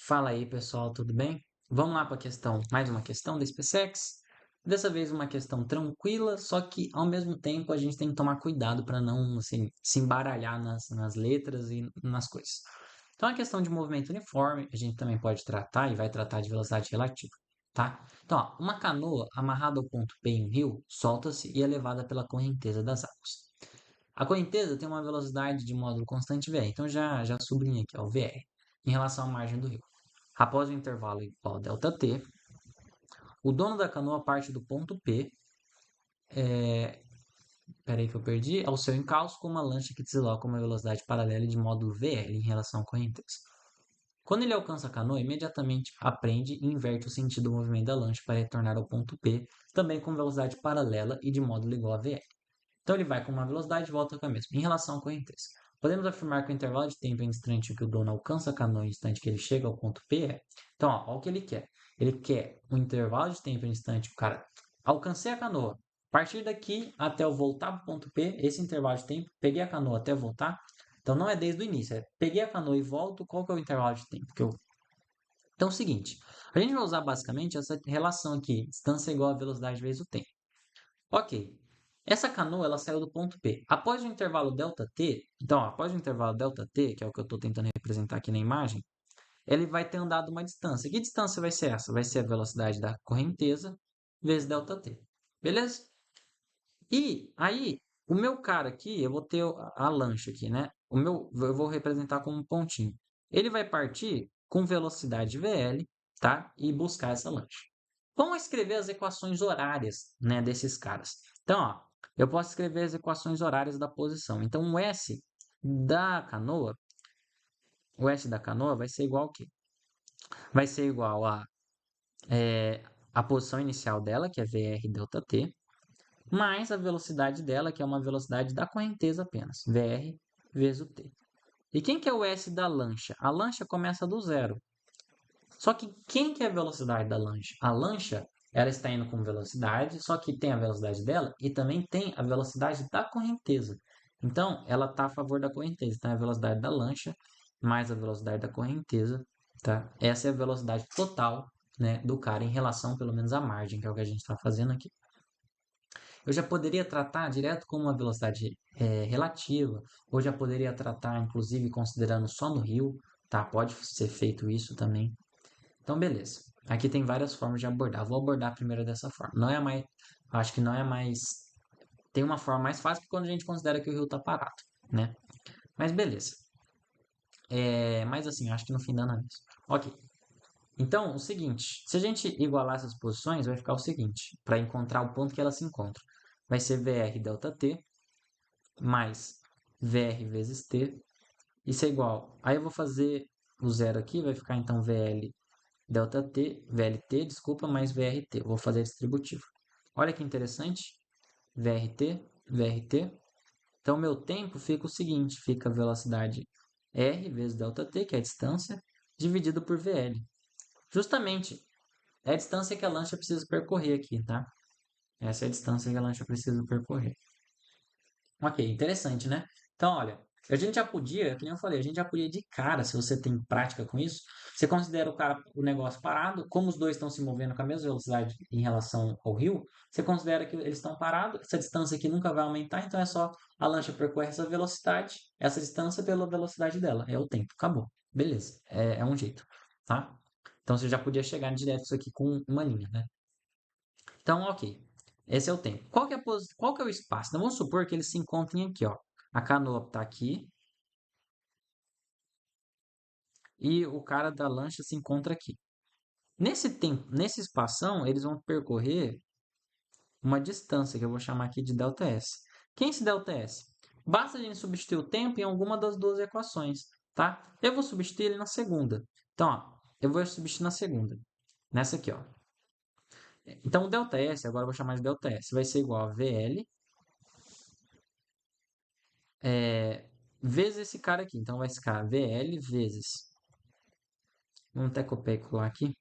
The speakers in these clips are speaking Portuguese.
Fala aí, pessoal, tudo bem? Vamos lá para a questão, mais uma questão da SpaceX. Dessa vez uma questão tranquila, só que ao mesmo tempo a gente tem que tomar cuidado para não assim, se embaralhar nas letras e nas coisas. Então a questão de movimento uniforme, a gente também pode tratar e vai tratar de velocidade relativa, tá? Então, ó, uma canoa amarrada ao ponto P em um rio solta-se e é levada pela correnteza das águas. A correnteza tem uma velocidade de módulo constante VR, então já sublinha aqui, ó, o VR, em relação à margem do rio. Após o intervalo igual a ΔT, o dono da canoa parte do ponto P, peraí que eu perdi, ao seu encalço com uma lancha que desloca uma velocidade paralela de módulo VL em relação à correnteza. Quando ele alcança a canoa, imediatamente aprende e inverte o sentido do movimento da lancha para retornar ao ponto P, também com velocidade paralela e de módulo igual a VL. Então ele vai com uma velocidade e volta com a mesma. Em relação à correnteza, podemos afirmar que o intervalo de tempo entre que o dono alcança a canoa e o instante que ele chega ao ponto P é... Então, ó o que ele quer. Ele quer um intervalo de tempo que o cara alcancei a canoa. A partir daqui até eu voltar para o ponto P, esse intervalo de tempo, peguei a canoa até voltar. Então não é desde o início, é peguei a canoa e volto, qual que é o intervalo de tempo que eu... Então é o seguinte, a gente vai usar basicamente essa relação aqui, distância igual a velocidade vezes o tempo. Ok. Essa canoa ela saiu do ponto P. Após o intervalo ΔT, então, ó, após o intervalo ΔT, que é o que eu estou tentando representar aqui na imagem, ele vai ter andado uma distância. Que distância vai ser essa? Vai ser a velocidade da correnteza vezes ΔT. Beleza? E aí, o meu cara aqui, eu vou ter a lancha aqui, né? Eu vou representar como um pontinho. Ele vai partir com velocidade VL, tá? E buscar essa lancha. Vamos escrever as equações horárias, né, desses caras. Então, ó, eu posso escrever as equações horárias da posição. Então, o S da canoa vai ser igual ao quê? Vai ser igual a posição inicial dela, que é VR ΔT, mais a velocidade dela, que é uma velocidade da correnteza apenas, VR vezes o T. E quem que é o S da lancha? A lancha começa do zero. Só que quem que é a velocidade da lancha? A lancha, ela está indo com velocidade, só que tem a velocidade dela e também tem a velocidade da correnteza. Então, ela está a favor da correnteza. Então, é a velocidade da lancha mais a velocidade da correnteza, tá? Essa é a velocidade total, né, do cara em relação, pelo menos, à margem, que é o que a gente está fazendo aqui. Eu já poderia tratar direto como uma velocidade relativa, ou já poderia tratar, inclusive, considerando só no rio, tá? Pode ser feito isso também. Então, beleza. Aqui tem várias formas de abordar. Vou abordar primeiro dessa forma. Não é mais, acho que não é mais. Tem uma forma mais fácil que quando a gente considera que o rio está parado, né? Mas beleza. Mas assim, acho que no fim dá na mesma. Ok. Então, o seguinte, se a gente igualar essas posições, vai ficar o seguinte, para encontrar o ponto que elas se encontram. Vai ser VR ΔT mais VR vezes T. Isso é igual. Aí eu vou fazer o zero aqui, vai ficar então VL ΔT, VLT, desculpa, mais VRT. Eu vou fazer distributivo. Olha que interessante. VRT, VRT. Então, meu tempo fica o seguinte, fica a velocidade R vezes ΔT, que é a distância, dividido por VL. Justamente, é a distância que a lancha precisa percorrer aqui, tá? Essa é a distância que a lancha precisa percorrer. Ok, interessante, né? Então, olha, a gente já podia, que nem eu falei, a gente já podia de cara, se você tem prática com isso, você considera o negócio parado, como os dois estão se movendo com a mesma velocidade em relação ao rio, você considera que eles estão parados, essa distância aqui nunca vai aumentar, então é só a lancha percorrer essa velocidade, essa distância pela velocidade dela, é o tempo, acabou. Beleza, é um jeito, tá? Então você já podia chegar direto isso aqui com uma linha, né? Então, ok. Esse é o tempo. Qual que é o espaço? Então, vamos supor que eles se encontrem aqui, ó. A canoa está aqui e o cara da lancha se encontra aqui. Nesse tempo, nesse espação, eles vão percorrer uma distância que eu vou chamar aqui de ΔS. Quem é esse ΔS? Basta a gente substituir o tempo em alguma das duas equações, tá? Eu vou substituir ele na segunda. Então, ó, eu vou substituir na segunda. Nessa aqui, ó. Então, o ΔS, agora eu vou chamar de ΔS, vai ser igual a VL vezes esse cara aqui. Então vai ficar VL vezes. Vamos até copiar e colar aqui.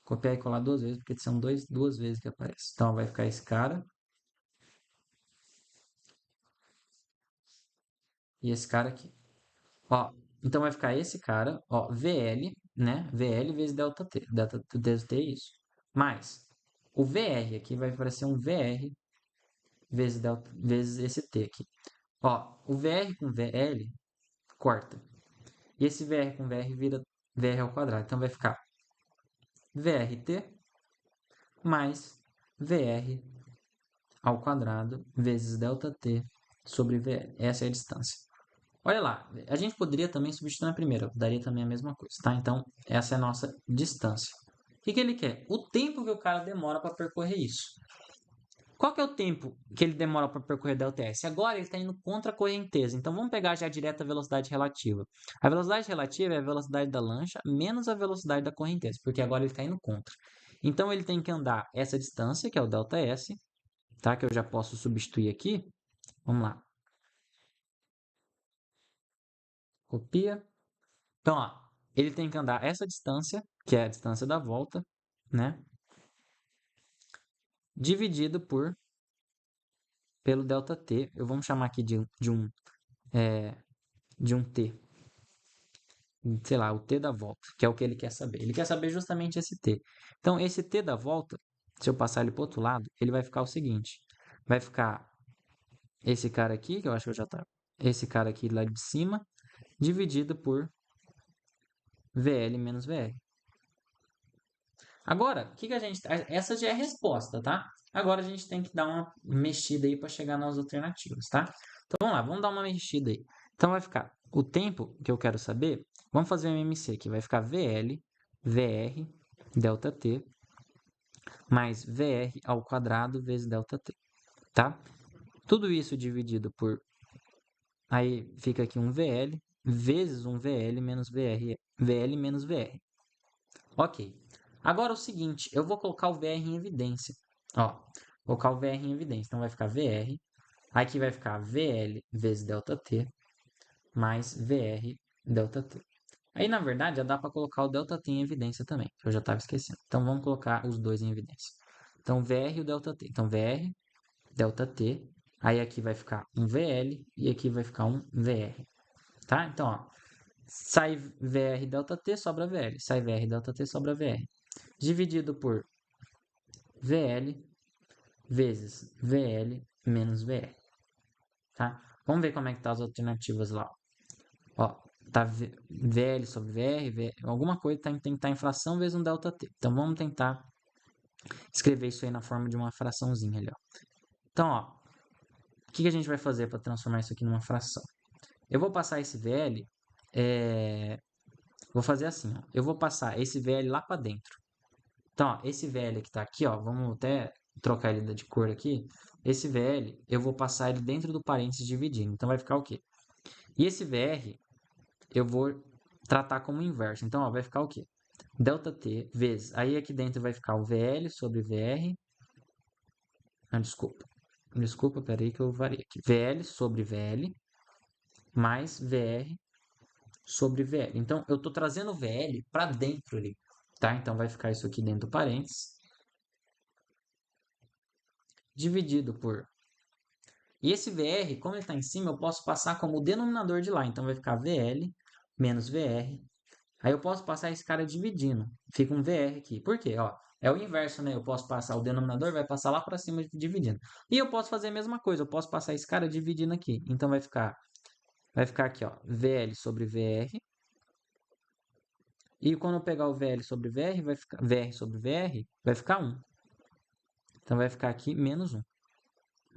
Copiar e colar duas vezes, porque são duas vezes que aparece. Então vai ficar esse cara e esse cara aqui. Ó, Então vai ficar esse cara, ó, VL, né? VL vezes ΔT. ΔT é isso. Mais o VR aqui vai parecer um VR vezes, vezes esse T aqui. Ó, o VR com VL corta. E esse VR com VR vira VR ao quadrado. Então vai ficar VRT mais VR ao quadrado vezes ΔT sobre VL. Essa é a distância. Olha lá, a gente poderia também substituir na primeira, daria também a mesma coisa, tá? Então, essa é a nossa distância. O que ele quer? O tempo que o cara demora para percorrer isso. Qual que é o tempo que ele demora para percorrer ΔS? Agora ele está indo contra a correnteza, então vamos pegar já direto a velocidade relativa. A velocidade relativa é a velocidade da lancha menos a velocidade da correnteza, porque agora ele está indo contra. Então ele tem que andar essa distância, que é o ΔS, tá? Que eu já posso substituir aqui. Vamos lá. Copia. Então, ó, ele tem que andar essa distância, que é a distância da volta, né? Dividido pelo ΔT. Eu vou chamar aqui de um T. Sei lá, o T da volta, que é o que ele quer saber. Ele quer saber justamente esse T. Então, esse T da volta, se eu passar ele para o outro lado, ele vai ficar o seguinte. Vai ficar esse cara aqui, que eu acho que eu já tá. Esse cara aqui lá de cima, dividido por VL menos VR. Agora, o que a gente. Essa já é a resposta, tá? Agora a gente tem que dar uma mexida aí para chegar nas alternativas, tá? Então vamos lá, vamos dar uma mexida aí. Então vai ficar o tempo que eu quero saber. Vamos fazer o MMC aqui. Vai ficar VL, VR, ΔT, mais VR ao quadrado vezes ΔT, tá? Tudo isso dividido por. Aí fica aqui um VL vezes um VL menos VR. VL menos VR. Ok. Agora o seguinte, eu vou colocar o VR em evidência. Ó, vou colocar o VR em evidência. Então vai ficar VR. Aqui vai ficar VL vezes ΔT mais VR ΔT. Aí, na verdade, já dá para colocar o ΔT em evidência também, que eu já estava esquecendo. Então vamos colocar os dois em evidência. Então VR e o ΔT. Então VR, ΔT. Aí aqui vai ficar um VL e aqui vai ficar um VR. Tá? Então, ó, sai VR ΔT, sobra VL. Sai VR ΔT, sobra VR. Dividido por VL vezes VL menos VR. Tá? Vamos ver como é que tá as alternativas lá. Ó, tá VL sobre VR, alguma coisa tem que estar em fração vezes um ΔT. Então vamos tentar escrever isso aí na forma de uma fraçãozinha ali, ó. Então, ó, o que a gente vai fazer para transformar isso aqui numa fração? Eu vou passar esse VL, vou fazer assim, ó. Eu vou passar esse VL lá para dentro. Então, ó, esse VL que está aqui, ó, vamos até trocar ele de cor aqui. Esse VL, eu vou passar ele dentro do parênteses dividindo. Então, vai ficar o quê? E esse VR, eu vou tratar como inverso. Então, ó, vai ficar o quê? ΔT vezes. Aí aqui dentro vai ficar o VL sobre VR. Ah, desculpa. Desculpa, peraí que eu varei aqui. VL sobre VL mais VR sobre VL. Então, eu estou trazendo o VL para dentro ali. Tá? Então, vai ficar isso aqui dentro do parênteses. Dividido por. E esse VR, como ele está em cima, eu posso passar como o denominador de lá. Então, vai ficar VL menos VR. Aí eu posso passar esse cara dividindo. Fica um VR aqui. Por quê? Ó, é o inverso, né? Eu posso passar o denominador, vai passar lá para cima dividindo. E eu posso fazer a mesma coisa. Eu posso passar esse cara dividindo aqui. Então, vai ficar aqui, ó, VL sobre VR. E quando eu pegar o VL sobre VR, vai ficar VR sobre VR, vai ficar 1. Então, vai ficar aqui menos 1.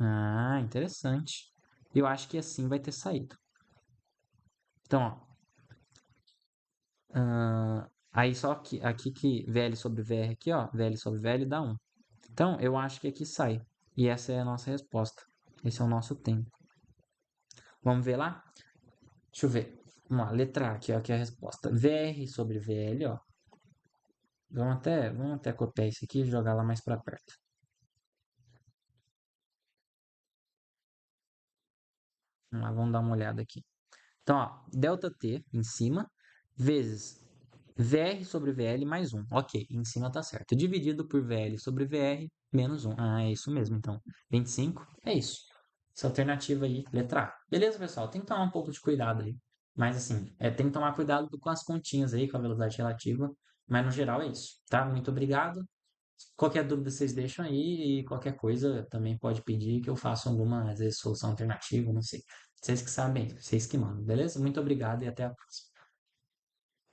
Ah, interessante. Eu acho que assim vai ter saído. Então, ó. Aí só aqui que VL sobre VR aqui, ó. VL sobre VL dá 1. Então, eu acho que aqui sai. E essa é a nossa resposta. Esse é o nosso tempo. Vamos ver lá? Deixa eu ver. Vamos lá, letra A aqui, ó, que é a resposta. VR sobre VL, ó. Vamos até copiar isso aqui e jogar lá mais para perto. Vamos dar uma olhada aqui. Então, ó, ΔT em cima, vezes VR sobre VL mais 1. Ok, em cima tá certo. Dividido por VL sobre VR menos 1. Ah, é isso mesmo. Então, 25 é isso. Essa alternativa aí, letra A. Beleza, pessoal? Tem que tomar um pouco de cuidado aí. Mas assim, tem que tomar cuidado com as continhas aí, com a velocidade relativa. Mas no geral é isso, tá? Muito obrigado. Qualquer dúvida vocês deixam aí e qualquer coisa também pode pedir que eu faça alguma, às vezes, solução alternativa, não sei. Vocês que sabem, vocês que mandam, beleza? Muito obrigado e até a próxima.